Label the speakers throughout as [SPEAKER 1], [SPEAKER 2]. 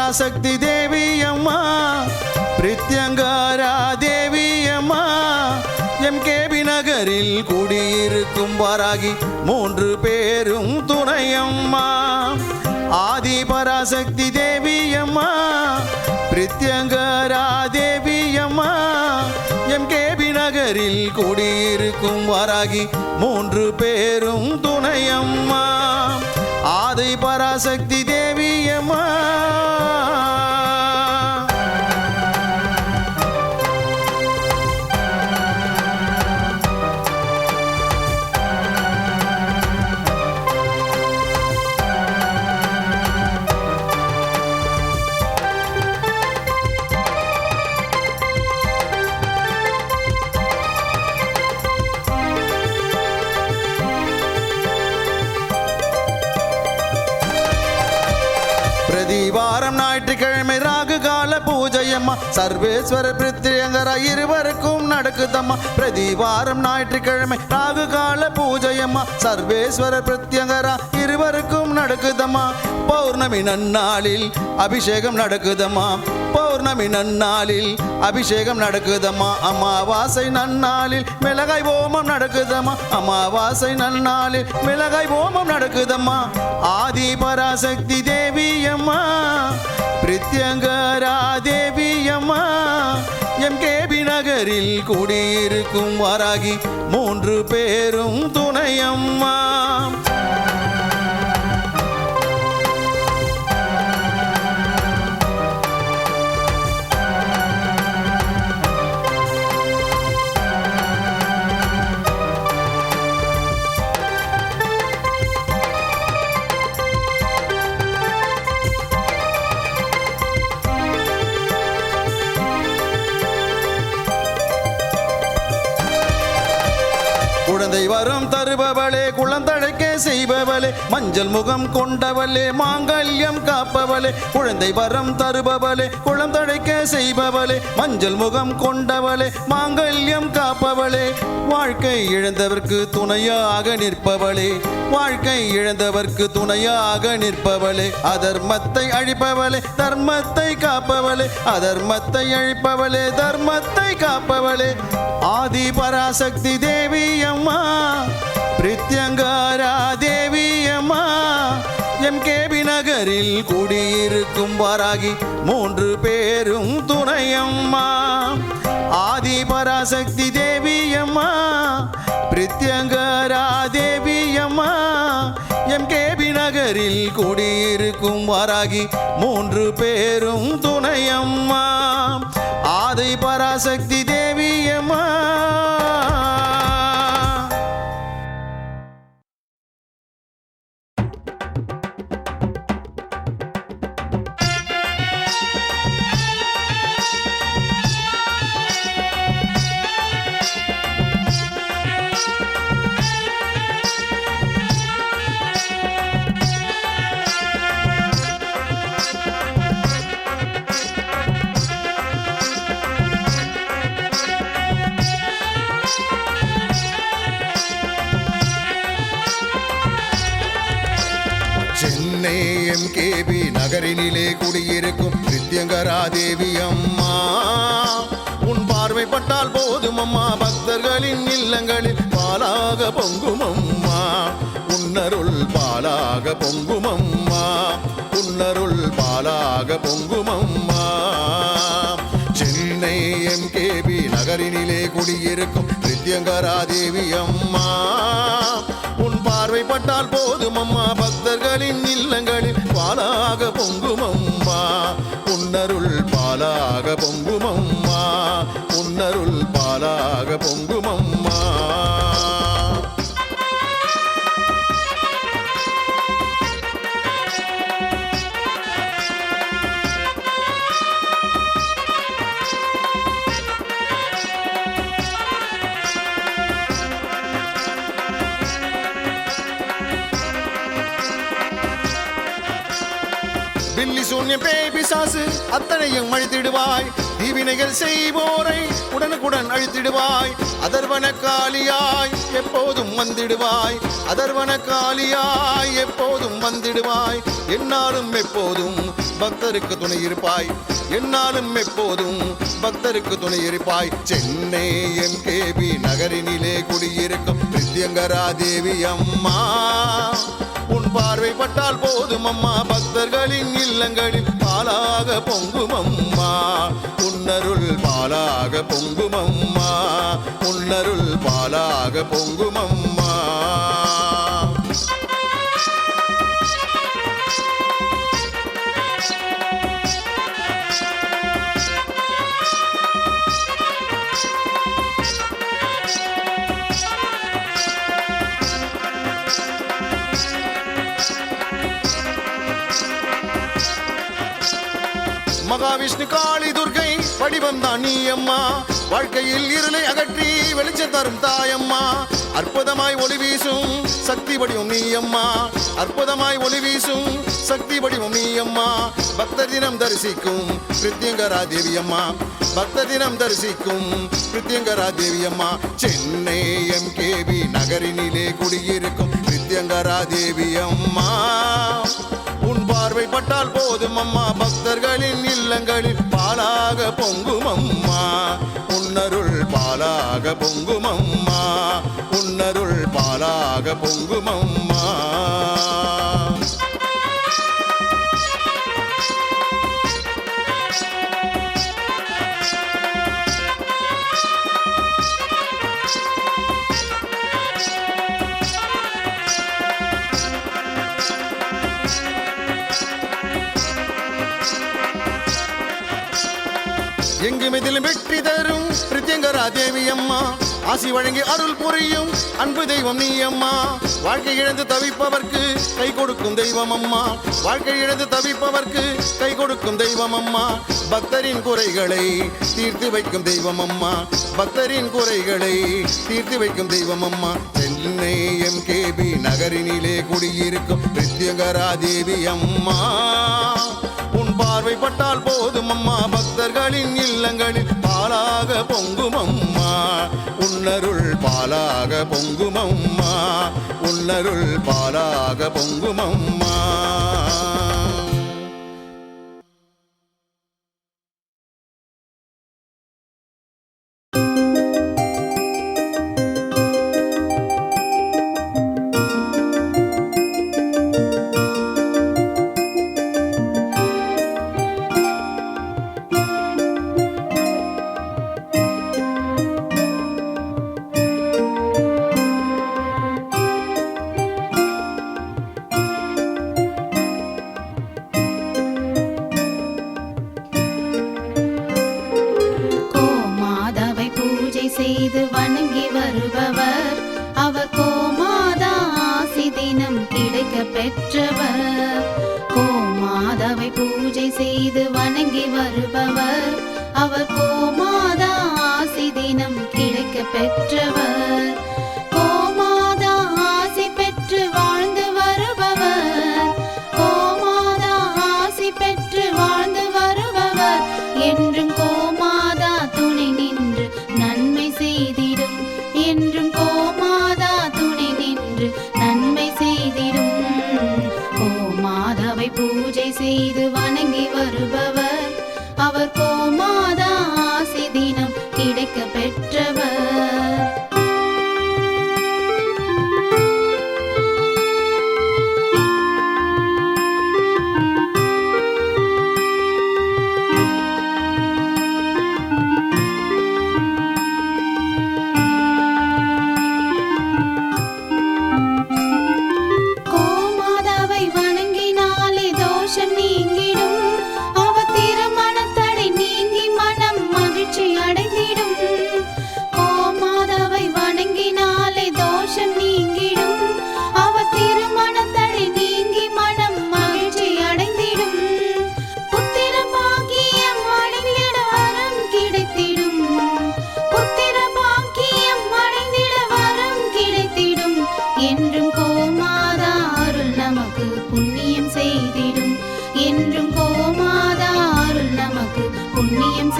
[SPEAKER 1] பராசக்தி தேவி அம்மா பிரித்யங்காரா தேவி அம்மா எம்கேபி நகரில் குடியிருக்கும் வாராகி 3 பேரும் துணையம்மா ஆதி பராசக்தி தேவி அம்மா பிரித்யங்காரா தேவி அம்மா எம்கேபி நகரில் குடியிருக்கும் வாராகி 3 பேரும் துணையம்மா ஆதி பராசக்தி தேவி அம்மா பிரதிவாரம் ஞாயிற்றுக்கிழமை ராகு கால பூஜையம்மா சர்வேஸ்வர பிரித்யங்கரா இருவருக்கும் நடக்குதம்மா பிரதிவாரம் ஞாயிற்றுக்கிழமை ராகு கால பூஜையம்மா சர்வேஸ்வர பிரித்யங்கரா இருவருக்கும் நடக்குதம்மா பௌர்ணமி நன்னாளில் அபிஷேகம் நடக்குதம்மா பௌர்ணமி நன்னாளில் அபிஷேகம் நடக்குதம்மா அமாவாசை நன்னாளில் மிளகாய் ஹோமம் நடக்குதம்மா அமாவாசை நன்னாளில் மிளகாய் ஹோமம் நடக்குதம்மா ஆதி பராசக்தி தேவி அம்மா பிரித்யங்கரா தேவி அம்மா எம்கேபி நகரில் குடியிருக்கும் வாராகி 3 பேரும் துணையம்மா குழந்தை வரம் தருபவளே குழந்தழைக்க செய்பவளே மஞ்சள் முகம் கொண்டவளே மாங்கல்யம் காப்பவளே குழந்தை வரம் தருபவளே குழந்தழைக்க செய்பவளே மஞ்சள் முகம் கொண்டவளே மாங்கல்யம் காப்பவளே வாழ்க்கை இழந்தவர்க்கு துணையாக நிற்பவளே வாழ்க்கை இழந்தவர்க்கு துணையாக நிற்பவளே அதர்மத்தை அழிப்பவளே தர்மத்தை காப்பவளே அதர்மத்தை அழிப்பவளே தர்மத்தை காப்பவளே ஆதி பராசக்தி தேவி அம்மா பிரித்யங்கரா தேவி அம்மா எம்கேபி நகரில் குடியிருக்கும் வாராகி 3 பேரும் துணையம்மா ஆதி பராசக்தி தேவி அம்மா பிரித்யங்கரா தேவி அம்மா எம்கேபி நகரில் குடியிருக்கும் வாராகி 3 பேரும் துணையம்மா ஆதி பராசக்தி தேவி அம்மா
[SPEAKER 2] சென்னை எம்கேபி நகரினிலே குடியிருக்கும் பிரித்யங்கரா தேவி அம்மா உன் பார்வைப்பட்டால் போதும் அம்மா பக்தர்களின் இல்லங்களில் பாலாக பொங்கும் அம்மா உன்னருள் பாலாக பொங்கும் அம்மா உன்னருள் பாலாக பொங்கும் அம்மா சென்னை எம்கேபி நகரினிலே குடியிருக்கும் பிரித்யங்கரா தேவி அம்மா உன் பார்வைப்பட்டால் போதும் அம்மா பக்தர்களின் இல்லங்களில் பாலாக பொங்கும் அம்மா உன்னருள் பாலாக பொங்கும் அம்மா உன்னருள் பாலாக பொங்கும் அம்மா பில்லி சூன்யம் பேய் பிசாசு அத்தனையும் அழித்திடுவாய் தீவினைகள் செய்வோரை உடனுக்குடன் அழித்திடுவாய். அதர்வன காளியாய் எப்போதும் வந்திடுவாய். அதர்வன காளியாய் எப்போதும் வந்திடுவாய். என்னாலும் எப்போதும் பக்தருக்கு துணை இருப்பாய். என்னாலும் எப்போதும் பக்தருக்கு துணை இருப்பாய். சென்னை MKB நகரினிலே குடியிருக்கும் பிரித்யங்கரா தேவி அம்மா, உன் பார்வை பட்டால் போதும் அம்மா, பக்தர்களின் இல்லங்களில் பாலாக பொங்கும் அம்மா. உன்னருள் பாலாக பொங்கும் அம்மா. உன்னருள் பாலாக பொங்கும் அம்மா. மகாவிஷ்ணு காளி துர்கை வடிவம் தான் நீ அம்மா. வாழ்க்கையில் இருளை அகற்றி வெளிச்சம் தரும் தாயம்மா. அற்புதமாய் ஒளி வீசும் சக்தி வடிவம் நீ அம்மா. அற்புதமாய் ஒளி வீசும் சக்தி வடிவம் நீ அம்மா. பக்தர் தினம் தரிசிக்கும் பிரித்யங்கரா தேவி அம்மா. பக்தர் தினம் தரிசிக்கும் பிரித்யங்கரா தேவி அம்மா. சென்னை MKB நகரினிலே குடியிருக்கும் பிரித்யங்கரா தேவி அம்மா, உன் பார்வை பட்டால் போதும் அம்மா, பக்தர்களின் இல்லங்களில் பாலாக பொங்கும் அம்மா. உன்னருள் பாலாக பொங்கும் அம்மா. உன்னருள் பாலாக பொங்கும் அம்மா. எங்குமெதிலும் வெற்றி தரும் பிரித்யங்கரா தேவி அம்மா. ஆசி வழங்கி அருள் புரியும் அன்பு தெய்வம் நீ அம்மா. வாழ்க்கை இழந்து தவிப்பவர்க்கு கை கொடுக்கும் தெய்வம் அம்மா. வாழ்க்கை இழந்து தவிப்பவர்க்கு கை கொடுக்கும் தெய்வம் அம்மா. பக்தரின் குறைகளை தீர்த்து வைக்கும் தெய்வம் அம்மா. பக்தரின் குறைகளை தீர்த்து வைக்கும் தெய்வம் அம்மா. சென்னை MKB நகரினிலே குடியிருக்கும் பிரித்யங்கரா தேவி அம்மா, உன் பார்வை பட்டால் போதும் அம்மா, பக்தர்களின் இல்லங்களில் பாலாக பொங்கும் அம்மா. உன்னருள் பாலாக பொங்கும் அம்மா. உன்னருள் பாலாக பொங்கும் அம்மா.
[SPEAKER 3] செய்து வணங்கி வருபவர் அவர் கோமாதா ஆசி தினம் கிடைக்க பெற்றவர். கோமாதாவை பூஜை செய்து வணங்கி வருபவர் அவர் கோமாதா ஆசி தினம் கிடைக்க பெற்றவர். கோமாதா ஆசி பெற்று வாழ்ந்து வருபவர். கோமாதா ஆசி பெற்று வாழ்ந்து வருபவர் என்றும் கோமாதா துணை நின்று நன்மை செய்திடும். என்றும் கோமாதா துணை நின்று நன்மை செய்திடும். கோமாதாவை பூஜை செய்து வணங்கி வருபவர் அவர் கோமாதா ஆசி தினம் கிடைக்க பெற்றவர். திருமணத்தடை நீங்கி மனம் மகிழ்ச்சி அடைந்திடும். கோமாதாவை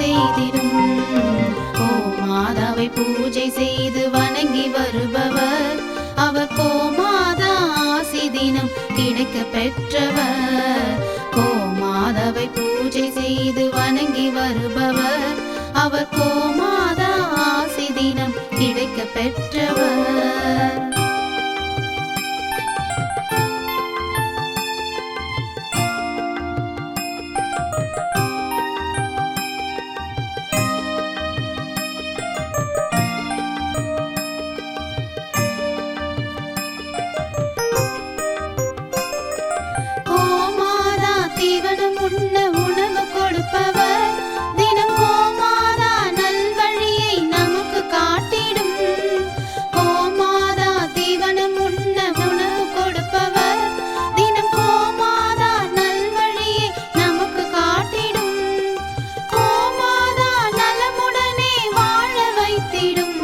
[SPEAKER 3] செய்திடும். கோமாதாவை பூஜை செய்து வணங்கி வருபவர் அவர் கோமாதா ஆசி தினம் கிடைக்க பெற்றவர். கோமாதாவை பூஜை செய்து வணங்கி வருபவர் அவர் கோமாதா ஆசி தினம் கிடைக்க பெற்றவர். கோமாதா தீவனம் உண்ண உணவு கொடுப்பவர் தினம் கோமாதா நல்வழியை நமக்கு காட்டிடும். கோமாதா தீவனம் உண்ண உணவு கொடுப்பவர் தினம் கோமாதா நல்வழியை நமக்கு காட்டிடும். கோமாதா நலமுடனே வாழ வைத்திடும்.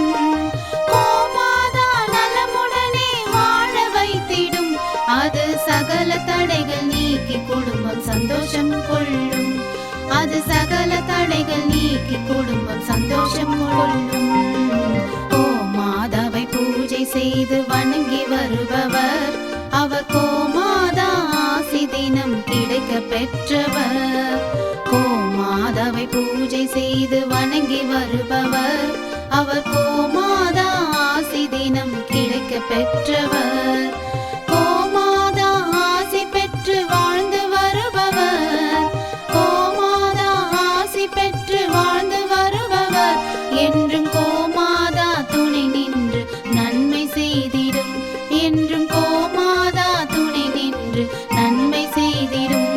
[SPEAKER 3] கோமாதா நலமுடனே வாழ வைத்திடும். அது சகல தடைகள் நீக்கி குடும்பம் சந்தோஷம் கொள்ளும். அது சகல தடைகள் நீக்கி குடும்பம் சந்தோஷம் கொள்ளும். கோமாதாவை பூஜை செய்து வணங்கி வருபவர் அவர் கோமாதா ஆசி தினம் கிடைக்க பெற்றவர். கோமாதாவை பூஜை செய்து வணங்கி வருபவர் அவர் கோமாதா ஆசி தினம் கிடைக்க பெற்றவர். கோமாதா ஆசி பெற்று வாழ்ந்து வருபவர். கோமாதா ஆசி பெற்று வாழ்ந்து வருபவர் என்றும் கோமாதா துணை நின்று நன்மை செய்திடும். என்றும் கோமாதா துணை நின்று நன்மை செய்திடும்.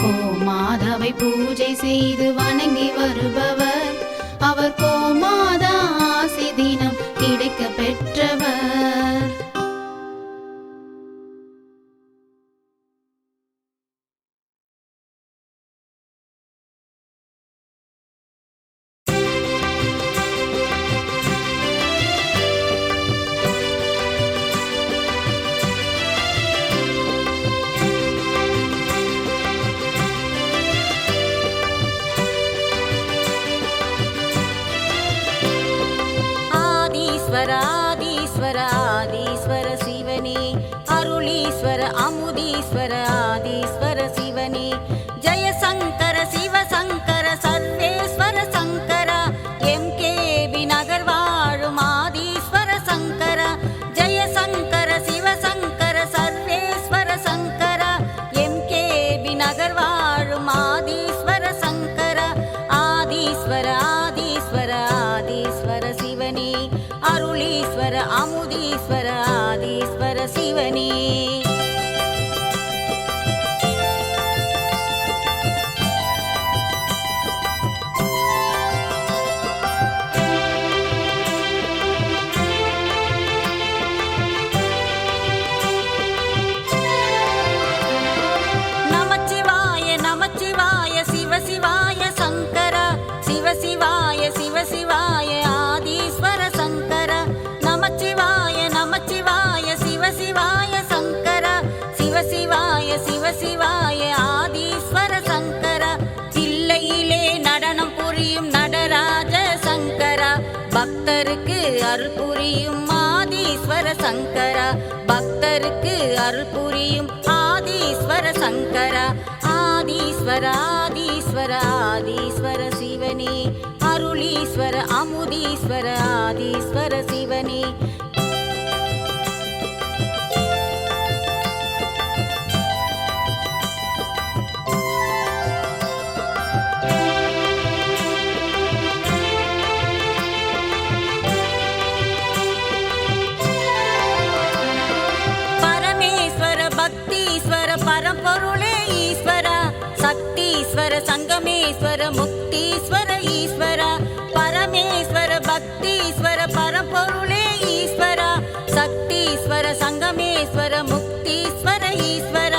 [SPEAKER 3] கோமாதாவை பூஜை செய்து வணங்கி வருபவர் அவர் கோமாதா ஆசி தினம் கிடைக்க பெற்றவர்.
[SPEAKER 4] ஆதீஸ்வர ஆதீஸ்வர ஆதீஸ்வர சிவனே அருளீஸ்வர அமுதீஸ்வர ஆதீஸ்வர சிவனே ஜெயசங்கர சிவசங்கர சர்வேஸ்வர சங்கர எம்கேபி நகர் வாழும் ஆதீஸ்வர சங்கர ஜெயசங்கர சிவசங்கர சர்வேஸ்வர சங்கர எம்கேபி நகர் வாழும் ஆதீஸ்வர சங்கர ஆதீஸ்வர ஆதீஸ்வர ஆதீஸ்வர சிவனே அருளீஸ்வர அமுதீஸ்வர ஆதீஸ்வர சிவனே நமச்சிவாய நமச்சிவாய சிவசிவாய சங்கர சிவசிவாய சிவசிவாய ஆதீஸ்வர சங்கர நமச்சிவாய நமச்சிவாய சிவசிவாய சங்கர சிவசிவாய சிவசிவாய ஆதீஸ்வர சங்கர தில்லையிலே நடனம் புரியும் நடராஜ சங்கர பக்தருக்கு அருள் புரியும் ஆதீஸ்வர சங்கர பக்தருக்கு அருள் புரியும் ஆதீஸ்வர சங்கர ஆதீஸ்வர ஆதீஸ்வர ஆதீஸ்வர சிவனே அருளீஸ்வர அமுதீஸ்வர ஆதீஸ்வர சிவனே பரமேஸ்வர பக்தீஸ்வர பரம்பொருளே ஈஸ்வர சக்தீஸ்வர சங்கமேஸ்வர முக்தீஸ்வர ஈஸ்வர பரமேஸ்வர பக்தீஸ்வர பரம்பொருளே ஈஸ்வர சக்தீஸ்வர சங்கமேஸ்வர முக்தீஸ்வர ஈஸ்வர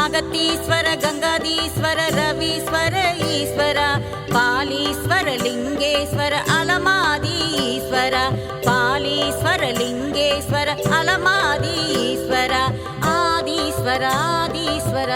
[SPEAKER 4] அகத்தீஸ்வர கங்காதீஸ்வர ரவீஸ்வர ஈஸ்வர பாலீஸ்வர லிங்கேஸ்வர அலமாதி ஈஸ்வர பாலீஸ்வர லிங்கேஸ்வர அலமாதி ஈஸ்வர ஆதீஸ்வர ஆதீஸ்வர